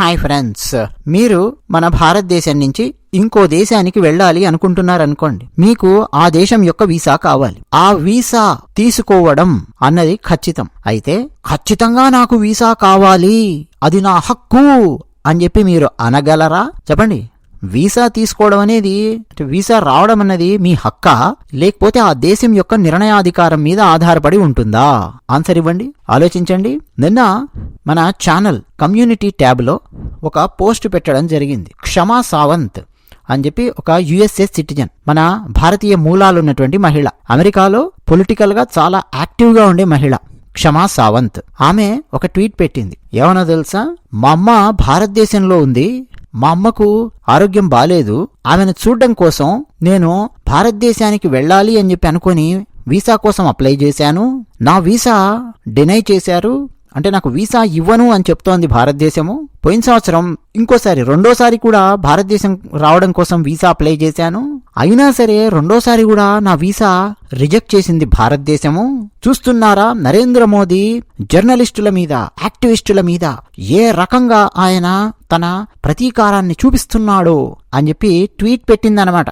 Hi friends, మీరు మన భారతదేశం నుంచి ఇంకో దేశానికి వెళ్ళాలి అనుకుంటున్నారనుకోండి. మీకు ఆ దేశం యొక్క వీసా కావాలి. ఆ వీసా తీసుకోవడం అన్నది ఖచ్చితం. అయితే ఖచ్చితంగా నాకు వీసా కావాలి, అది నా హక్కు అని చెప్పి మీరు అనగలరా? చెప్పండి. వీసా తీసుకోవడం అనేది, వీసా రావడం అన్నది మీ హక్కా, లేకపోతే ఆ దేశం యొక్క నిర్ణయాధికారం మీద ఆధారపడి ఉంటుందా? ఆన్సర్ ఇవ్వండి, ఆలోచించండి. నిన్న మన ఛానల్ కమ్యూనిటీ ట్యాబ్ లో ఒక పోస్ట్ పెట్టడం జరిగింది. క్షమా సావంత్ అని చెప్పి ఒక యుఎస్ఏ సిటిజన్, మన భారతీయ మూలాలున్నటువంటి మహిళ, అమెరికాలో పొలిటికల్ గా చాలా యాక్టివ్ గా ఉండే మహిళ క్షమా సావంత్. ఆమె ఒక ట్వీట్ పెట్టింది. ఏమన్నా తెలుసా? మా అమ్మ భారతదేశంలో ఉంది, మా అమ్మకు ఆరోగ్యం బాలేదు, ఆమెను చూడడం కోసం నేను భారతదేశానికి వెళ్ళాలి అని చెప్పి అనుకుని వీసా కోసం అప్లై చేశాను. నా వీసా డినై చేశారు, అంటే నాకు వీసా ఇవ్వను అని చెప్తోంది భారతదేశము. పోయిన సంవత్సరం రెండోసారి కూడా భారతదేశం రావడం కోసం వీసా అప్లై చేశాను, అయినా సరే రెండోసారి కూడా నా వీసా రిజెక్ట్ చేసింది భారతదేశము. చూస్తున్నారా నరేంద్ర మోదీ జర్నలిస్టుల మీద, యాక్టివిస్టుల మీద ఏ రకంగా ఆయన తన ప్రతీకారాన్ని చూపిస్తున్నాడో అని చెప్పి ట్వీట్ పెట్టిందనమాట.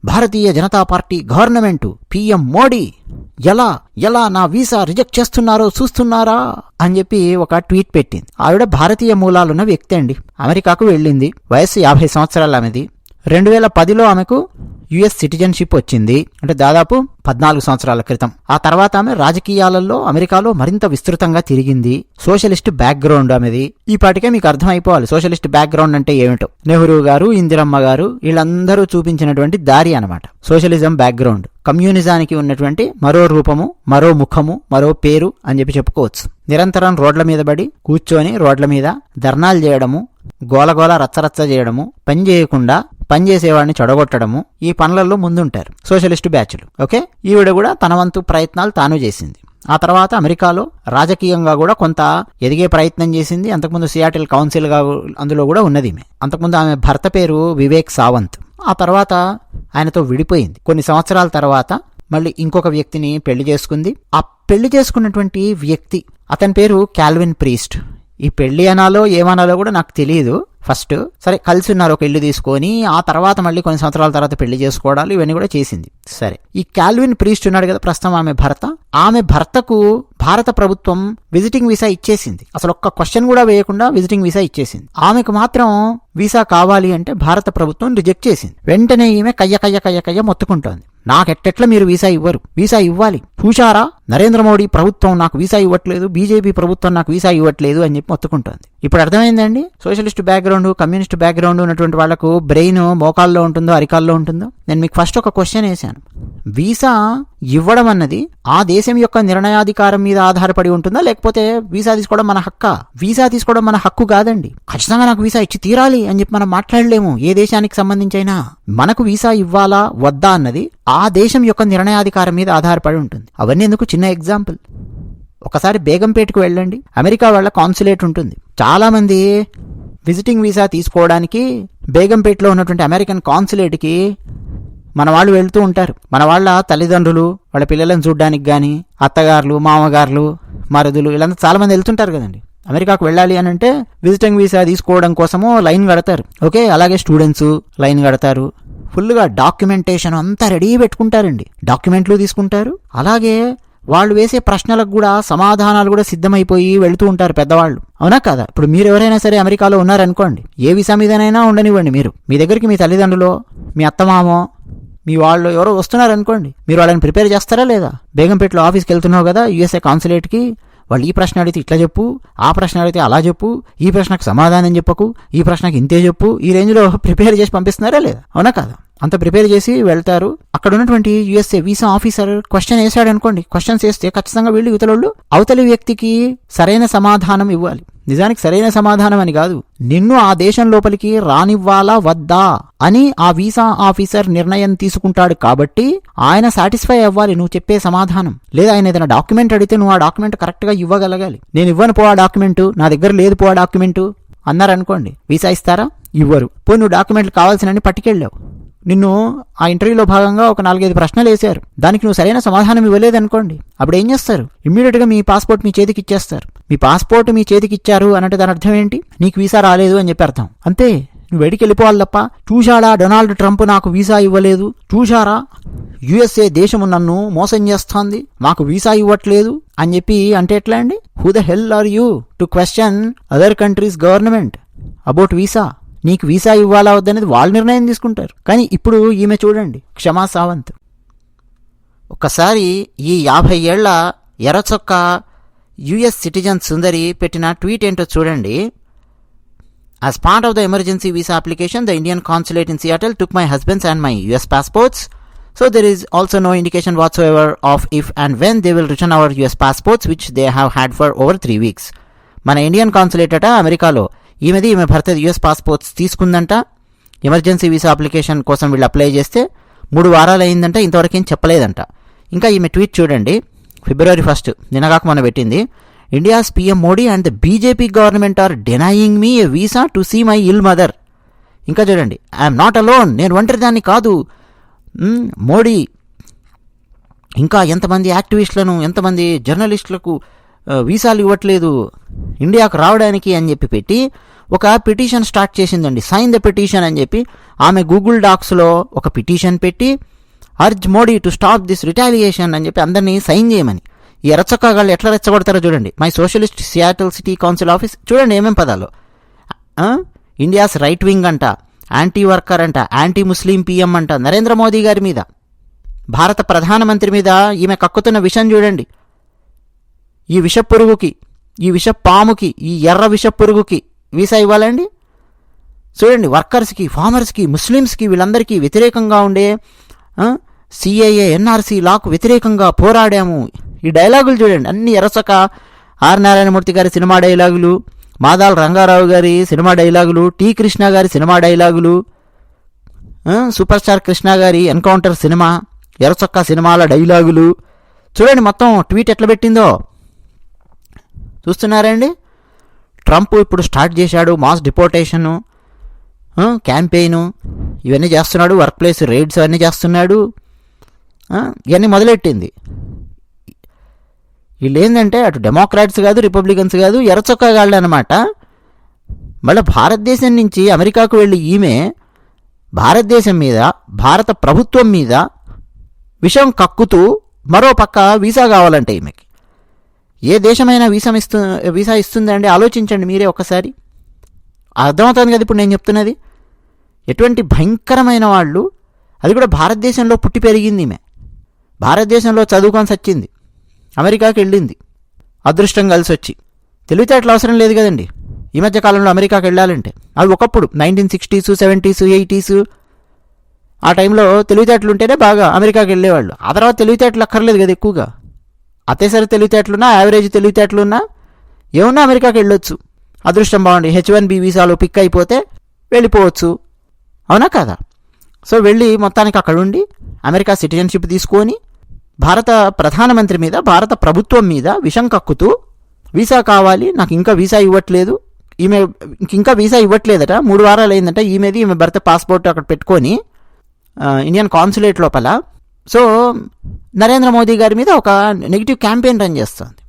Bharatiya Janata party government, PM Modi ఎలా నా వీసా రిజెక్ట్ చేస్తున్నారో చూస్తున్నారా అని చెప్పి ఒక ట్వీట్ పెట్టింది. ఆవిడ భారతీయ మూలాలున్న వ్యక్తి అండి. అమెరికాకు వెళ్ళింది. వయస్సు 50 సంవత్సరాలు ఆమెది. 2010లో ఆమెకు యుఎస్ సిటిజన్షిప్ వచ్చింది, అంటే దాదాపు 14 సంవత్సరాల క్రితం. ఆ తర్వాత ఆమె రాజకీయాలలో అమెరికాలో మరింత విస్తృతంగా తిరిగింది. సోషలిస్ట్ బ్యాక్గ్రౌండ్ ఆమెది. ఈ పాటికే మీకు అర్థమైపోవాలి సోషలిస్ట్ బ్యాక్గ్రౌండ్ అంటే ఏమిటో. నెహ్రూ గారు, ఇందిరమ్మ గారు వీళ్ళందరూ చూపించినటువంటి దారి అనమాట సోషలిజం బ్యాక్గ్రౌండ్. కమ్యూనిజానికి ఉన్నటువంటి మరో రూపము, మరో ముఖము, మరో పేరు అని చెప్పి చెప్పుకోవచ్చు. నిరంతరం రోడ్ల మీద పడి కూర్చొని రోడ్ల మీద ధర్నాలు చేయడము, గోలగోల రచ్చరచ్చ చేయడము, పని చేయకుండా పనిచేసేవాడిని చెడగొట్టడము, ఈ పనులలో ముందుంటారు సోషలిస్టు బ్యాచ్లు. ఓకే, ఈవిడ కూడా తన వంతు ప్రయత్నాలు తాను చేసింది. ఆ తర్వాత అమెరికాలో రాజకీయంగా కూడా కొంత ఎదిగే ప్రయత్నం చేసింది. అంతకుముందు సియాటిల్ కౌన్సిల్ గా అందులో కూడా ఉన్నది ఈమె. అంతకుముందు ఆమె భర్త పేరు వివేక్ సావంత్. ఆ తర్వాత ఆయనతో విడిపోయింది. కొన్ని సంవత్సరాల తర్వాత మళ్ళీ ఇంకొక వ్యక్తిని పెళ్లి చేసుకుంది. ఆ పెళ్లి చేసుకున్నటువంటి వ్యక్తి, అతని పేరు కాల్విన్ ప్రీస్ట్. ఈ పెళ్లి అనాలో ఏమనాలో కూడా నాకు తెలియదు. ఫస్ట్ సరే కలిసి ఉన్నారు ఒక ఇల్లు తీసుకొని, ఆ తర్వాత మళ్ళీ కొన్ని సంవత్సరాల తర్వాత పెళ్లి చేసుకోవడాలు ఇవన్నీ కూడా చేసింది. సరే, ఈ కాల్విన్ ప్రీస్ట్ ఉన్నాడు కదా ప్రస్తుతం ఆమె భర్త, ఆమె భర్తకు భారత ప్రభుత్వం విజిటింగ్ వీసా ఇచ్చేసింది. అసలు ఒక్క క్వశ్చన్ కూడా వేయకుండా విజిటింగ్ వీసా ఇచ్చేసింది. ఆమెకు మాత్రం వీసా కావాలి అంటే భారత ప్రభుత్వం రిజెక్ట్ చేసింది. వెంటనే ఈమె కయ్య మొత్తుకుంటోంది, నాకెట్టెట్లా మీరు వీసా ఇవ్వరు, వీసా ఇవ్వాలి, చూశారా నరేంద్ర మోడీ ప్రభుత్వం నాకు వీసా ఇవ్వట్లేదు, బీజేపీ ప్రభుత్వం నాకు వీసా ఇవ్వట్లేదు అని చెప్పి మొత్తుకుంటోంది. ఇప్పుడు అర్థమైందండి, సోషలిస్ట్ బ్యాక్గ్రౌండ్, కమ్యూనిస్ట్ బ్యాక్గ్రౌండ్ ఉన్నటువంటి వాళ్లకు బ్రెయిన్ మోకాల్లో ఉంటుందో అరికాల్లో ఉంటుందో. నేను మీకు ఫస్ట్ ఒక క్వశ్చన్ వేశాను, వీసా ఇవ్వడం అన్నది ఆ దేశం యొక్క నిర్ణయాధికారం మీద ఆధారపడి ఉంటుందా, లేకపోతే వీసా తీసుకోవడం మన హక్కా? వీసా తీసుకోవడం మన హక్కు కాదండి. ఖచ్చితంగా నాకు వీసా ఇచ్చి తీరాలి అని చెప్పి మనం మాట్లాడలేము. ఏ దేశానికి సంబంధించైనా మనకు వీసా ఇవ్వాలా వద్దా అన్నది ఆ దేశం యొక్క నిర్ణయాధికారం మీద ఆధారపడి ఉంటుంది. అవన్నీ ఎందుకు, చిన్న ఎగ్జాంపుల్. ఒకసారి బేగంపేటకు వెళ్ళండి, అమెరికా వాళ్ళ కాన్సులేట్ ఉంటుంది. చాలా మంది విజిటింగ్ వీసా తీసుకోవడానికి బేగంపేటలో ఉన్నటువంటి అమెరికన్ కాన్సులేట్కి మన వాళ్ళు వెళ్తూ ఉంటారు. మన వాళ్ళ తల్లిదండ్రులు వాళ్ళ పిల్లలను చూడడానికి కానీ అత్తగారులు, మామగారులు, మరుదులు వీళ్ళంతా చాలా మంది వెళ్తుంటారు కదండి. అమెరికాకు వెళ్ళాలి అని అంటే విజిటింగ్ వీసా తీసుకోవడం కోసము లైన్ కడతారు. ఓకే, అలాగే స్టూడెంట్స్ లైన్ కడతారు. ఫుల్గా డాక్యుమెంటేషన్ అంతా రెడీ పెట్టుకుంటారండి. డాక్యుమెంట్లు తీసుకుంటారు. అలాగే వాళ్ళు వేసే ప్రశ్నలకు కూడా సమాధానాలు కూడా సిద్ధమైపోయి వెళుతూ ఉంటారు పెద్దవాళ్ళు. అవునా కదా? ఇప్పుడు మీరు ఎవరైనా సరే అమెరికాలో ఉన్నారనుకోండి, ఏ వీసా మీదనైనా ఉండనివ్వండి, మీరు మీ దగ్గరికి మీ తల్లిదండ్రులు, మీ అత్తమామో, మీ వాళ్ళు ఎవరో వస్తున్నారనుకోండి, మీరు వాళ్ళని ప్రిపేర్ చేస్తారా లేదా? బేగంపేటలో ఆఫీస్కి వెళ్తున్నావు కదా యుఎస్ఏ కాన్సులేట్కి, వాళ్ళు ఈ ప్రశ్న అడిగితే ఇట్లా చెప్పు, ఆ ప్రశ్న అడిగితే అలా చెప్పు, ఈ ప్రశ్నకు సమాధానం చెప్పకు, ఈ ప్రశ్నకు ఇంతే చెప్పు, ఈ రేంజ్లో ప్రిపేర్ చేసి పంపిస్తున్నారా లేదా? అవునా కదా? అంత ప్రిపేర్ చేసి వెళ్తారు. అక్కడ ఉన్నటువంటి యుఎస్ఏ వీసా ఆఫీసర్ క్వశ్చన్ వేసాడు అనుకోండి, క్వశ్చన్స్ వేస్తే ఖచ్చితంగా వీళ్ళు యువతలోళ్ళు అవతలి వ్యక్తికి సరైన సమాధానం ఇవ్వాలి. నిజానికి సరైన సమాధానం అని కాదు, నిన్ను ఆ దేశం లోపలికి రానివ్వాలా వద్దా అని ఆ వీసా ఆఫీసర్ నిర్ణయం తీసుకుంటాడు. కాబట్టి ఆయన సాటిస్ఫై అవ్వాలి నువ్వు చెప్పే సమాధానం. లేదా ఆయన ఏదైనా డాక్యుమెంట్ అడిగితే నువ్వు ఆ డాక్యుమెంట్ కరెక్ట్ గా ఇవ్వగలగాలి. నేను ఇవ్వను పో ఆ డాక్యుమెంటు, నా దగ్గర లేదు పో ఆ డాక్యుమెంటు అన్నారనుకోండి, వీసా ఇస్తారా? ఇవ్వరు. పోయి నువ్వు డాక్యుమెంట్లు కావాల్సినన్ని పట్టుకెళ్ళావు, నిన్ను ఆ ఇంటర్వ్యూలో భాగంగా ఒక 4-5 ప్రశ్నలు వేశారు, దానికి నువ్వు సరైన సమాధానం ఇవ్వలేదనుకోండి, అప్పుడు ఏం చేస్తారు? ఇమ్మీడియట్ గా మీ పాస్పోర్ట్ మీ చేతికి ఇచ్చేస్తారు. మీ పాస్పోర్ట్ మీ చేతికి ఇచ్చారు అన్నట్టు దాని అర్థం ఏంటి? నీకు వీసా రాలేదు అని చెప్పి అర్థం. అంతే, నువ్వు వెడికి వెళ్ళిపోవాలి తప్ప చూశాడా డొనాల్డ్ ట్రంప్ నాకు వీసా ఇవ్వలేదు, చూశారా యుఎస్ఏ దేశము నన్ను మోసం చేస్తోంది, మాకు వీసా ఇవ్వట్లేదు అని చెప్పి అంటే ఎట్లా అండి? Who the hell are you to question other countries government about visa? నీకు వీసా ఇవ్వాలా వద్దనేది వాళ్ళు నిర్ణయం తీసుకుంటారు. కానీ ఇప్పుడు ఈమె చూడండి, క్షమా సావంత్. ఒక్కసారి ఈ 50 ఏళ్ల ఎర్రచొక్క యుఎస్ సిటిజన్ సుందరి పెట్టిన ట్వీట్ ఏంటో చూడండి. As part of the emergency visa application, the Indian consulate in Seattle took my husband's and my US passports. So there is also no indication whatsoever of if and when they will return our US passports, which they have had for over 3 weeks. మన Indian consulate అట అమెరికాలో ఈమె భర్త US passports తీసుకుందంట. Emergency visa application కోసం వీళ్ళు apply చేస్తే 3 వారాలు అయిందంట, ఇంతవరకు ఏం చెప్పలేదంట. ఇంకా ఈమె ట్వీట్ చూడండి, February 1 నిన్నగాక మొన్న పెట్టింది. India's PM Modi and the BJP government are denying me a visa to see my ill mother. ఇంకా చూడండి, ఐఎమ్ నాట్ అలోన్, నేను ఒంటరిదాన్ని కాదు. మోడీ ఇంకా ఎంతమంది యాక్టివిస్టులను, ఎంతమంది జర్నలిస్టులకు వీసాలు ఇవ్వట్లేదు ఇండియాకు రావడానికి అని చెప్పి పెట్టి ఒక పిటిషన్ స్టార్ట్ చేసిందండి. సైన్ ద పిటిషన్ అని చెప్పి ఆమె గూగుల్ డాక్స్లో ఒక పిటిషన్ పెట్టి urge Modi to stop this retaliation అని చెప్పి అందరినీ సైన్ చేయమని. ఈ ఎర్రచొక్కాగాళ్ళు ఎట్లా రెచ్చగొడతారో చూడండి. My socialist Seattle city council office చూడండి ఏమేం పదాలు. ఇండియాస్ రైట్ వింగ్ అంట, యాంటీ వర్కర్ అంట, యాంటీ ముస్లిం పిఎం అంట, నరేంద్ర మోదీ గారి మీద, భారత ప్రధానమంత్రి మీద ఈమె కక్కుతున్న విషం చూడండి. ఈ విష పురుగుకి, ఈ విష పాముకి, ఈ ఎర్ర విష పురుగుకి వీసా ఇవ్వాలండి? చూడండి, వర్కర్స్కి, ఫార్మర్స్కి, ముస్లిమ్స్కి వీళ్ళందరికీ వ్యతిరేకంగా ఉండే సిఏఏ ఎన్ఆర్సీ లాకు వ్యతిరేకంగా పోరాడాము. ఈ డైలాగులు చూడండి, అన్ని ఎర్రచొక్క ఆర్ నారాయణమూర్తి గారి సినిమా డైలాగులు, మాదాల రంగారావు గారి సినిమా డైలాగులు, టి కృష్ణ గారి సినిమా డైలాగులు, సూపర్ స్టార్ కృష్ణ గారి ఎన్కౌంటర్ సినిమా, ఎర్రచొక్క సినిమాల డైలాగులు చూడండి. మొత్తం ట్వీట్ ఎట్లా పెట్టిందో చూస్తున్నారండి. ట్రంప్ ఇప్పుడు స్టార్ట్ చేశాడు మాస్ డిపోర్టేషను క్యాంపెయిను, ఇవన్నీ చేస్తున్నాడు, వర్క్ ప్లేస్ రైడ్స్ అవన్నీ చేస్తున్నాడు, ఇవన్నీ మొదలెట్టింది. వీళ్ళు ఏంటంటే అటు డెమోక్రాట్స్ కాదు, రిపబ్లికన్స్ కాదు, ఎర్రచొక్కాగాళ్ళు అనమాట. మళ్ళీ భారతదేశం నుంచి అమెరికాకు వెళ్ళి ఈమె భారతదేశం మీద, భారత ప్రభుత్వం మీద విషం కక్కుతూ మరో పక్క వీసా కావాలంటే ఈమెకి. ఏ దేశమైనా వీసా ఇస్తుందండి? ఆలోచించండి మీరే ఒక్కసారి. అర్థమవుతుంది కదా ఇప్పుడు నేను చెప్తున్నది. ఎటువంటి భయంకరమైన వాళ్ళు, అది కూడా భారతదేశంలో పుట్టి పెరిగింది ఈమె, భారతదేశంలో చదువుకొని సచ్చింది, అమెరికాకి వెళ్ళింది అదృష్టం కలిసి వచ్చి. తెలివితేటలు అవసరం లేదు కదండి ఈ మధ్య కాలంలో అమెరికాకి వెళ్ళాలంటే. అవి ఒకప్పుడు 1960s, 70s, 80s ఆ టైంలో తెలివితేటలు ఉంటేనే బాగా అమెరికాకి వెళ్ళేవాళ్ళు. ఆ తర్వాత తెలివితేటలు అక్కర్లేదు కదా ఎక్కువగా. అతేసరి తెలివితేటలున్నా, యావరేజ్ తెలివితేటలున్నా ఏమన్నా అమెరికాకి వెళ్ళొచ్చు. అదృష్టం బాగుండి H1B వీసాలో పిక్ అయిపోతే వెళ్ళిపోవచ్చు, అవునా కదా? సో వెళ్ళి మొత్తానికి అక్కడ ఉండి అమెరికా సిటిజన్షిప్ తీసుకొని భారత ప్రధానమంత్రి మీద, భారత ప్రభుత్వం మీద విషం కక్కుతూ వీసా కావాలి, నాకు ఇంకా వీసా ఇవ్వట్లేదు, ఈమె ఇంకా వీసా ఇవ్వట్లేదట, 3 వారాలు అయిందట ఈమె భర్త పాస్పోర్ట్ అక్కడ పెట్టుకొని ఇండియన్ కాన్సులేట్ లోపల. సో నరేంద్ర మోదీ గారి మీద ఒక నెగిటివ్ క్యాంపెయిన్ రన్ చేస్తుంది.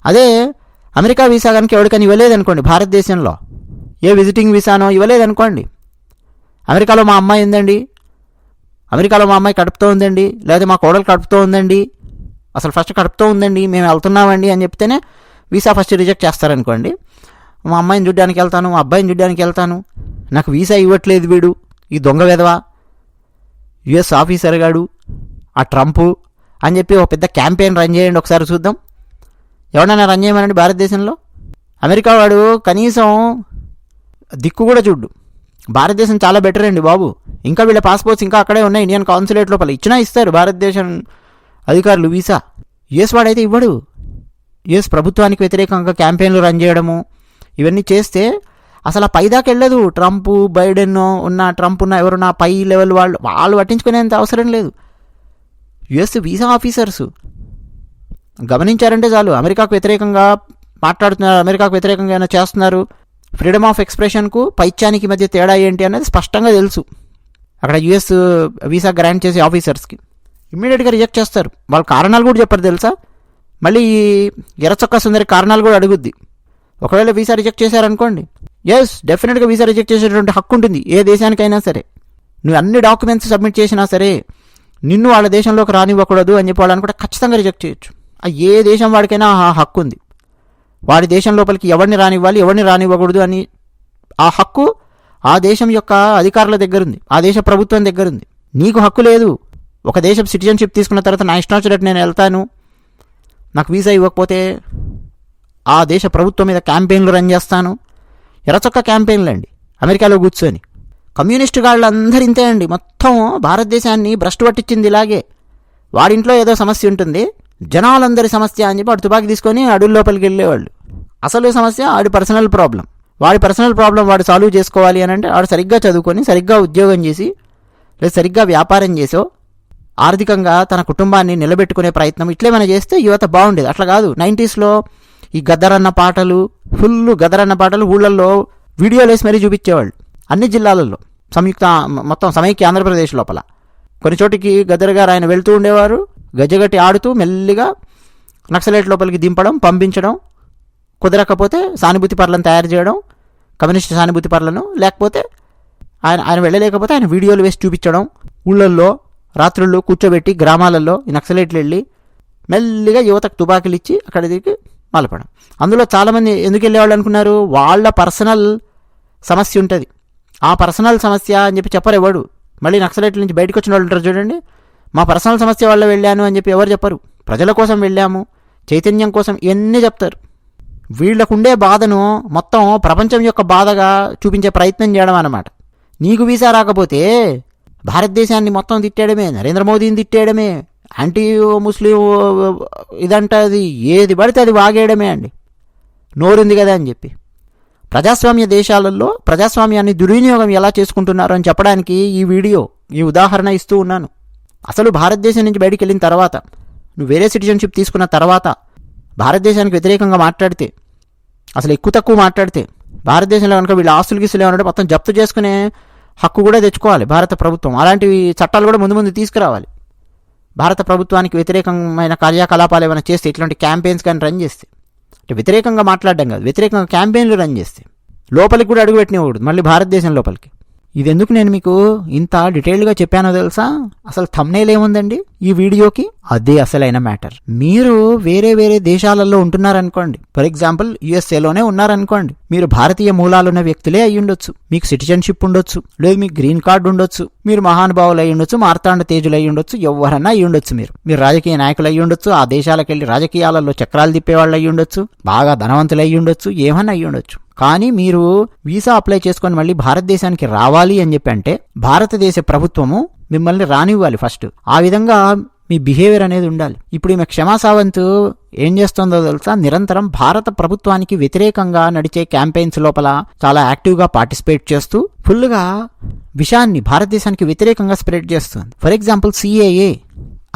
అదే అమెరికా వీసా కనుక ఎవరికని ఇవ్వలేదనుకోండి, భారతదేశంలో ఏ విజిటింగ్ వీసానో ఇవ్వలేదనుకోండి, అమెరికాలో మా అమ్మాయి ఉందండి, అమెరికాలో మా అమ్మాయి కడుపుతో ఉందండి, లేదా మా కోడలు కడుపుతో ఉందండి, అసలు ఫస్ట్ కడుపుతో ఉందండి మేము వెళ్తున్నామండి అని చెప్తేనే వీసా ఫస్ట్ రిజెక్ట్ చేస్తారనుకోండి. మా అమ్మాయిని చూడ్డానికి వెళ్తాను, మా అబ్బాయిని చూడ్డానికి వెళ్తాను, నాకు వీసా ఇవ్వట్లేదు వీడు, ఈ దొంగ వెధవా యుఎస్ ఆఫీసర్ గాడు ఆ ట్రంపు అని చెప్పి ఒక పెద్ద క్యాంపెయిన్ రన్ చేయండి, ఒకసారి చూద్దాం. ఎవడన్నా రన్ చేయమనండి భారతదేశంలో. అమెరికా వాడు కనీసం దిక్కు కూడా చూడ్డు. భారతదేశం చాలా బెటర్ అండి బాబు. ఇంకా వీళ్ళ పాస్పోర్ట్స్ ఇంకా అక్కడే ఉన్నాయి ఇండియన్ కాన్సులేట్ లోపల, ఇచ్చినా ఇస్తారు భారతదేశం అధికారులు వీసా. యుఎస్ వాడైతే ఇవ్వడు. యుఎస్ ప్రభుత్వానికి వ్యతిరేకంగా క్యాంపెయిన్లు రన్ చేయడము ఇవన్నీ చేస్తే అసలు ఆ పైదాకా వెళ్ళదు. ట్రంప్, బైడెన్ ఉన్న, ట్రంప్ ఉన్న, ఎవరున్నా పై లెవెల్ వాళ్ళు పట్టించుకునేంత అవసరం లేదు. యుఎస్ వీసా ఆఫీసర్సు గమనించారంటే చాలు, అమెరికాకు వ్యతిరేకంగా మాట్లాడుతున్నారు, అమెరికాకు వ్యతిరేకంగా ఏమైనా చేస్తున్నారు, ఫ్రీడమ్ ఆఫ్ ఎక్స్ప్రెషన్కు పైత్యానికి మధ్య తేడా ఏంటి అనేది స్పష్టంగా తెలుసు. అక్కడ యుఎస్ వీసా గ్రాంట్ చేసే ఆఫీసర్స్కి ఇమ్మీడియట్గా రిజెక్ట్ చేస్తారు. వాళ్ళ కారణాలు కూడా చెప్పారు తెలుసా. మళ్ళీ ఈ ఎర్రచొక్కా సుందరి కారణాలు కూడా అడుగుద్ది. ఒకవేళ వీసా రిజెక్ట్ చేశారనుకోండి, ఎస్ డెఫినెట్గా వీసా రిజెక్ట్ చేసేటువంటి హక్కు ఉంటుంది ఏ దేశానికైనా సరే. నువ్వు అన్ని డాక్యుమెంట్స్ సబ్మిట్ చేసినా సరే నిన్ను వాళ్ళ దేశంలోకి రానివ్వకూడదు అని చెప్పి వాళ్ళని కూడా ఖచ్చితంగా రిజెక్ట్ చేయొచ్చు. ఏ దేశం వాడికైనా ఆ హక్కు ఉంది. వాడి దేశం లోపలికి ఎవరిని రానివ్వాలి, ఎవరిని రానివ్వకూడదు అని ఆ హక్కు ఆ దేశం యొక్క అధికారుల దగ్గర ఉంది, ఆ దేశ ప్రభుత్వం దగ్గర ఉంది. నీకు హక్కు లేదు. ఒక దేశం సిటిజన్షిప్ తీసుకున్న తర్వాత నా ఇష్టం వచ్చినట్టు నేను వెళ్తాను, నాకు వీసా ఇవ్వకపోతే ఆ దేశ ప్రభుత్వం మీద క్యాంపెయిన్లు రన్ చేస్తాను. ఎర్రచొక్క క్యాంపెయిన్లు అండి అమెరికాలో కూర్చొని. కమ్యూనిస్టు వాళ్ళందరూ ఇంతే అండి. మొత్తం భారతదేశాన్ని భ్రష్టు పట్టించింది ఇలాగే. వాడింట్లో ఏదో సమస్య ఉంటుంది, జనాలందరి సమస్య అని చెప్పి వాడు తుపాకి తీసుకొని అడవుల లోపలికి వెళ్ళేవాళ్ళు. అసలు సమస్య వాడి పర్సనల్ ప్రాబ్లం. వాడి పర్సనల్ ప్రాబ్లం వాడు సాల్వ్ చేసుకోవాలి అని అంటే వాడు సరిగ్గా చదువుకొని సరిగ్గా ఉద్యోగం చేసి లేదా సరిగ్గా వ్యాపారం చేసో ఆర్థికంగా తన కుటుంబాన్ని నిలబెట్టుకునే ప్రయత్నం ఇట్లేమైనా చేస్తే యువత బాగుండేది. అట్లా కాదు. 90sలో ఈ గద్దరన్న పాటలు, ఫుల్ గద్దరన్న పాటలు ఊళ్ళల్లో వీడియోలు వేసి మరీ చూపించేవాళ్ళు అన్ని జిల్లాలలో, మొత్తం సమైక్య ఆంధ్రప్రదేశ్ లోపల. కొన్ని చోటికి గద్దర్ గారు ఆయన వెళ్తూ ఉండేవారు, గజ్జగట్టి ఆడుతూ మెల్లిగా నక్సలైట్ లోపలికి దింపడం, పంపించడం, కుదరకపోతే సానుభూతి పరులను తయారు చేయడం, కమ్యూనిస్ట్ సానుభూతి పరులను. లేకపోతే ఆయన వెళ్ళలేకపోతే ఆయన వీడియోలు వేసి చూపించడం, ఊళ్ళల్లో రాత్రుల్లో కూర్చోబెట్టి గ్రామాలలో ఈ నక్సలైట్లు వెళ్ళి మెల్లిగా యువతకు తుపాకులు ఇచ్చి అక్కడ దిగి మలపడం. అందులో చాలామంది ఎందుకు వెళ్ళేవాళ్ళు అనుకున్నారు? వాళ్ళ పర్సనల్ సమస్య ఉంటుంది. ఆ పర్సనల్ సమస్య అని చెప్పి చెప్పరు ఎవడు. మళ్ళీ నక్సలైట్ల నుంచి బయటకు వచ్చిన వాళ్ళు ఉంటారు చూడండి, మా పర్సనల్ సమస్య వల్ల వెళ్ళాను అని చెప్పి ఎవరు చెప్పరు. ప్రజల కోసం వెళ్ళాము, చైతన్యం కోసం, ఇవన్నీ చెప్తారు. వీళ్ళకుండే బాధను మొత్తం ప్రపంచం యొక్క బాధగా చూపించే ప్రయత్నం చేయడం అన్నమాట. నీకు వీసా రాకపోతే భారతదేశాన్ని మొత్తం తిట్టేయడమే, నరేంద్ర మోదీని తిట్టేయడమే, యాంటీ ముస్లిం ఇదంటది, ఏది పడితే అది వాగేయడమే అండి. నోరుంది కదా అని చెప్పి. ప్రజాస్వామ్య దేశాలలో ప్రజాస్వామ్యాన్ని దుర్వినియోగం ఎలా చేసుకుంటున్నారు అని చెప్పడానికి ఈ ఉదాహరణ ఇస్తూ ఉన్నాను. అసలు భారతదేశం నుంచి బయటికి వెళ్ళిన తర్వాత, నువ్వు వేరే సిటిజన్షిప్ తీసుకున్న తర్వాత భారతదేశానికి వ్యతిరేకంగా మాట్లాడితే, అసలు ఎక్కువ తక్కువ మాట్లాడితే, భారతదేశంలో కనుక వీళ్ళ ఆస్తులు గీస్తులు ఏమన్నా మొత్తం జప్తు చేసుకునే హక్కు కూడా తెచ్చుకోవాలి భారత ప్రభుత్వం. అలాంటివి చట్టాలు కూడా ముందు తీసుకురావాలి. భారత ప్రభుత్వానికి వ్యతిరేకమైన కార్యకలాపాలు ఏమైనా చేస్తే, ఇట్లాంటి క్యాంపెయిన్స్ కానీ రన్ చేస్తే, అంటే వ్యతిరేకంగా మాట్లాడడం కాదు, వ్యతిరేకంగా క్యాంపెయిన్లు రన్ చేస్తే లోపలికి కూడా అడుగుపెట్టినవాడు మళ్ళీ భారతదేశం లోపలికి. ఇది ఎందుకు నేను మీకు ఇంత డీటెయిల్డ్గా చెప్పానో తెలుసా? అసలు థంబ్నెయిల్ ఏముందండి ఈ వీడియోకి? అదే అసలైన మ్యాటర్. మీరు వేరే దేశాలలో ఉంటున్నారనుకోండి, ఫర్ ఎగ్జాంపుల్ యుఎస్ఏలోనే ఉన్నారనుకోండి, మీరు భారతీయ మూలాలున్న వ్యక్తులే అయ్యి ఉండొచ్చు, మీకు సిటిజన్షిప్ ఉండొచ్చు, లేదు మీకు గ్రీన్ కార్డు ఉండొచ్చు, మీరు మహానుభావులు అయ్యి ఉండొచ్చు, మార్తాండ తేజులు అయ్యి ఉండొచ్చు, ఎవరన్నా అయ్యి ఉండొచ్చు, మీరు రాజకీయ నాయకులు అయ్యి ఉండొచ్చు, ఆ దేశాలకు వెళ్ళి రాజకీయాలలో చక్రాలు తిప్పేవాళ్ళు అయ్యి ఉండొచ్చు, బాగా ధనవంతులు అయ్యి ఉండొచ్చు, ఏమన్నా అయ్యి ఉండొచ్చు. కానీ మీరు వీసా అప్లై చేసుకొని మళ్ళీ భారతదేశానికి రావాలి అని చెప్పి అంటే భారతదేశ ప్రభుత్వము మిమ్మల్ని రానివ్వాలి ఫస్ట్. ఆ విధంగా మీ బిహేవియర్ అనేది ఉండాలి. ఇప్పుడు ఈమె క్షమా సావంత్ ఏం చేస్తుందో తెలుసా? నిరంతరం భారత ప్రభుత్వానికి వ్యతిరేకంగా నడిచే క్యాంపెయిన్స్ లోపల చాలా యాక్టివ్గా పార్టిసిపేట్ చేస్తూ ఫుల్గా విషయాన్ని భారతదేశానికి వ్యతిరేకంగా స్ప్రెడ్ చేస్తుంది. ఫర్ ఎగ్జాంపుల్ సిఏఏ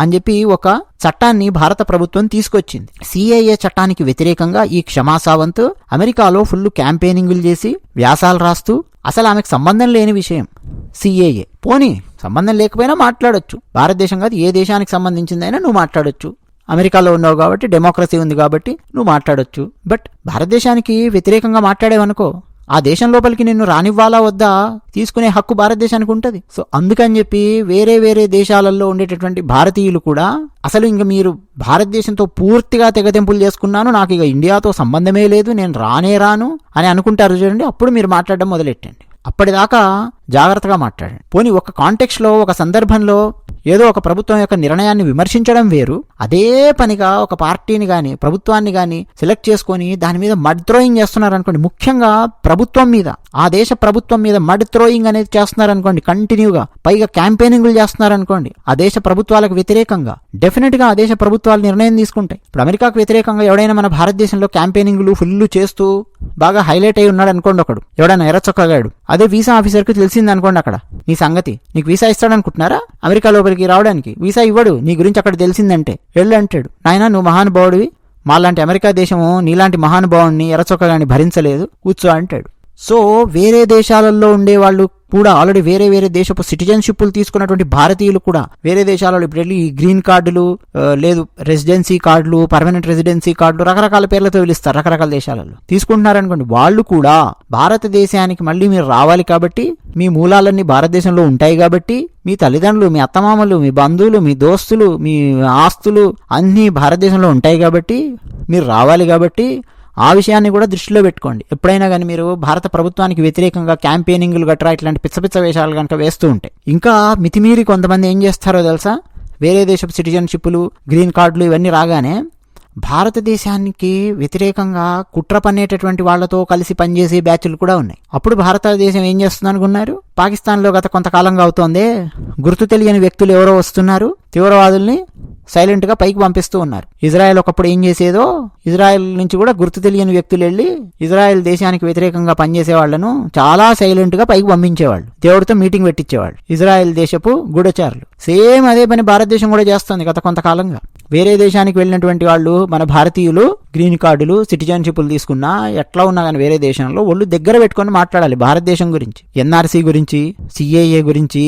అని చెప్పి ఒక చట్టాన్ని భారత ప్రభుత్వం తీసుకొచ్చింది. సిఏఏ చట్టానికి వ్యతిరేకంగా ఈ క్షమా సావంత్ అమెరికాలో ఫుల్ క్యాంపెయినింగ్లు చేసి వ్యాసాలు రాస్తూ, అసలు ఆమెకు సంబంధం లేని విషయం సిఏఏ, పోనీ సంబంధం లేకపోయినా మాట్లాడొచ్చు, భారతదేశం కాదు ఏ దేశానికి సంబంధించిందైనా నువ్వు మాట్లాడొచ్చు, అమెరికాలో ఉన్నావు కాబట్టి డెమోక్రసీ ఉంది కాబట్టి నువ్వు మాట్లాడొచ్చు. బట్ భారతదేశానికి వ్యతిరేకంగా మాట్లాడేవనుకో, ఆ దేశం లోపలికి నిన్ను రానివ్వాలా వద్దా తీసుకునే హక్కు భారతదేశానికి ఉంటుంది. సో అందుకని చెప్పి వేరే దేశాలలో ఉండేటటువంటి భారతీయులు కూడా అసలు ఇంక మీరు భారతదేశంతో పూర్తిగా తెగతెంపులు చేసుకున్నాను, నాకు ఇక ఇండియాతో సంబంధమే లేదు, నేను రాను అని అనుకుంటారు చూడండి, అప్పుడు మీరు మాట్లాడడం మొదలెట్టండి. అప్పటిదాకా జాగ్రత్తగా మాట్లాడండి. పోనీ ఒక కాంటెక్స్లో, ఒక సందర్భంలో ఏదో ఒక ప్రభుత్వం యొక్క నిర్ణయాన్ని విమర్శించడం వేరు, అదే పనిగా ఒక పార్టీని కానీ ప్రభుత్వాన్ని కానీ సెలెక్ట్ చేసుకొని దాని మీద మడ్ థ్రోయింగ్ చేస్తున్నారనుకోండి, ముఖ్యంగా ప్రభుత్వం మీద, ఆ దేశ ప్రభుత్వం మీద మడ్ థ్రోయింగ్ అనేది చేస్తున్నారనుకోండి కంటిన్యూగా, పైగా క్యాంపెయినింగ్లు చేస్తున్నారనుకోండి ఆ దేశ ప్రభుత్వాలకు వ్యతిరేకంగా, డెఫినెట్ గా ఆ దేశ ప్రభుత్వాలు నిర్ణయం తీసుకుంటాయి. ఇప్పుడు అమెరికాకు వ్యతిరేకంగా ఎవడైనా మన భారతదేశంలో క్యాంపెయినింగ్లు ఫుల్ చేస్తూ బాగా హైలైట్ అయి ఉన్నాడు అనుకోండి, ఒకడు ఎవడైనా ఎర్రచొక్కగాడు, అదే వీసా ఆఫీసర్కి తెలిసింది అనుకోండి అక్కడ నీ సంగతి, నీకు వీసా ఇస్తాడనుకుంటున్నారా? అమెరికా లోపలికి రావడానికి వీసా ఇవ్వడు, నీ గురించి అక్కడ తెలిసిందంటే వెళ్ళు అంటాడు. నాయనా నువ్వు మహానుభావుడివి, మాలాంటి అమెరికా దేశము నీలాంటి మహానుభావుడిని ఎర్రచొక్కగాని భరించలేదు, కూర్చో అంటాడు. సో వేరే దేశాలలో ఉండే వాళ్ళు కూడా ఆల్రెడీ వేరే వేరే దేశపు సిటిజన్షిప్లు తీసుకున్నటువంటి భారతీయులు కూడా వేరే దేశాలలో ఇప్పుడు వెళ్ళి గ్రీన్ కార్డులు, లేదు రెసిడెన్సీ కార్డులు, పర్మనెంట్ రెసిడెన్సీ కార్డులు, రకరకాల పేర్లతో పిలుస్తారు రకరకాల దేశాలలో తీసుకుంటున్నారనుకోండి. వాళ్ళు కూడా భారతదేశానికి మళ్ళీ మీరు రావాలి కాబట్టి, మీ మూలాలన్నీ భారతదేశంలో ఉంటాయి కాబట్టి, మీ తల్లిదండ్రులు, మీ అత్తమామలు, మీ బంధువులు, మీ దోస్తులు, మీ ఆస్తులు అన్నీ భారతదేశంలో ఉంటాయి కాబట్టి మీరు రావాలి కాబట్టి ఆ విషయాన్ని కూడా దృష్టిలో పెట్టుకోండి. ఎప్పుడైనా కానీ మీరు భారత ప్రభుత్వానికి వ్యతిరేకంగా క్యాంపెయినింగ్లు గట్రా ఇట్లాంటి పిచ్చ వేషాలు కనుక వేస్తూ ఉంటాయి. ఇంకా మితిమీరి కొంతమంది ఏం చేస్తారో తెలుసా, వేరే దేశపు సిటిజన్షిప్లు, గ్రీన్ కార్డులు ఇవన్నీ రాగానే భారతదేశానికి వ్యతిరేకంగా కుట్ర పన్నేటటువంటి వాళ్లతో కలిసి పనిచేసే బ్యాచ్లు కూడా ఉన్నాయి. అప్పుడు భారతదేశం ఏం చేస్తుంది అనుకున్నారు? పాకిస్తాన్లో గత కొంతకాలంగా అవుతోందే గుర్తు తెలియని వ్యక్తులు ఎవరో వస్తున్నారు, తీవ్రవాదుల్ని సైలెంట్ గా పైకి పంపిస్తూ ఉన్నారు. ఇజ్రాయెల్ ఒకప్పుడు ఏం చేసేదో, ఇజ్రాయెల్ నుంచి కూడా గుర్తు తెలియని వ్యక్తులు వెళ్లి ఇజ్రాయెల్ దేశానికి వ్యతిరేకంగా పనిచేసే వాళ్లను చాలా సైలెంట్ గా పైకి పంపించేవాళ్ళు, దేవుడితో మీటింగ్ పెట్టించేవాళ్ళు ఇజ్రాయెల్ దేశపు గూఢచారులు. సేమ్ అదే పని భారతదేశం కూడా చేస్తుంది గత కొంతకాలంగా. వేరే దేశానికి వెళ్ళినటువంటి వాళ్ళు, మన భారతీయులు గ్రీన్ కార్డులు, సిటిజన్షిప్లు తీసుకున్నా ఎట్లా ఉన్నా కానీ వేరే దేశంలో ఒళ్ళు దగ్గర పెట్టుకొని మాట్లాడాలి భారతదేశం గురించి. ఎన్ఆర్సీ గురించి, సిఏఏ గురించి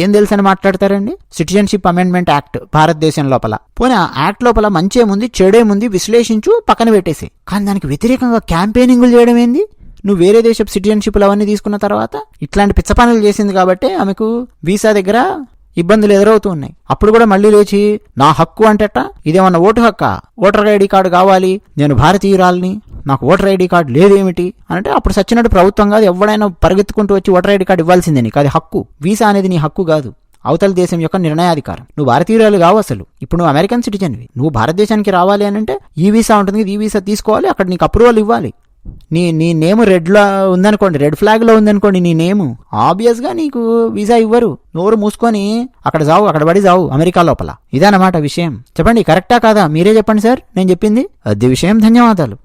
ఏం తెలుసని మాట్లాడతారండి? సిటిజన్షిప్ అమెండ్మెంట్ యాక్ట్ భారతదేశం లోపల. పోనీ ఆ యాక్ట్ లోపల మంచేముంది చెడేముంది విశ్లేషించు, పక్కన పెట్టేసి. కానీ దానికి వ్యతిరేకంగా క్యాంపెయినింగ్లు చేయడం ఏంది? నువ్వు వేరే దేశపు సిటిజన్షిప్లు అవన్నీ తీసుకున్న తర్వాత ఇట్లాంటి పిచ్చ పనులు చేసింది కాబట్టి ఆమెకు వీసా దగ్గర ఇబ్బందులు ఎదురవుతూ ఉన్నాయి. అప్పుడు కూడా మళ్ళీ లేచి నా హక్కు అంటట, ఇదేమన్నా vote hakka? Voter ID card కావాలి, నేను భారతీయురాలని, నాకు ఓటర్ ఐడి కార్డు లేదేమిటి అంటే అప్పుడు సచ్చినట్టు ప్రభుత్వం కాదు, ఎవడైనా పరిగెత్తుకుంటూ వచ్చి ఓటర్ ఐడి కార్డు ఇవ్వాల్సిందే నీకు. అది హక్కు. వీసా అనేది నీ హక్కు కాదు, అవతల దేశం యొక్క నిర్ణయాధికారం. నువ్వు భారతీయురాలు కావు అసలు. ఇప్పుడు నువ్వు అమెరికన్ సిటిజన్వి, నువ్వు భారతదేశానికి రావాలి అని అంటే ఈ వీసా ఉంటుంది, ఈ వీసా తీసుకోవాలి, అక్కడ నీకు అప్రూవల్ ఇవ్వాలి. నీ నేమ్ రెడ్లో ఉందనుకోండి, రెడ్ ఫ్లాగ్ లో ఉందనుకోండి నీ నేము, ఆబ్వియస్ గా నీకు వీసా ఇవ్వరు. నోరు మూసుకొని అక్కడ జావు, అక్కడ పడి జావు అమెరికా లోపల. ఇదన్నమాట విషయం. చెప్పండి, కరెక్టా కాదా? మీరే చెప్పండి సార్, నేను చెప్పింది అది విషయం. ధన్యవాదాలు.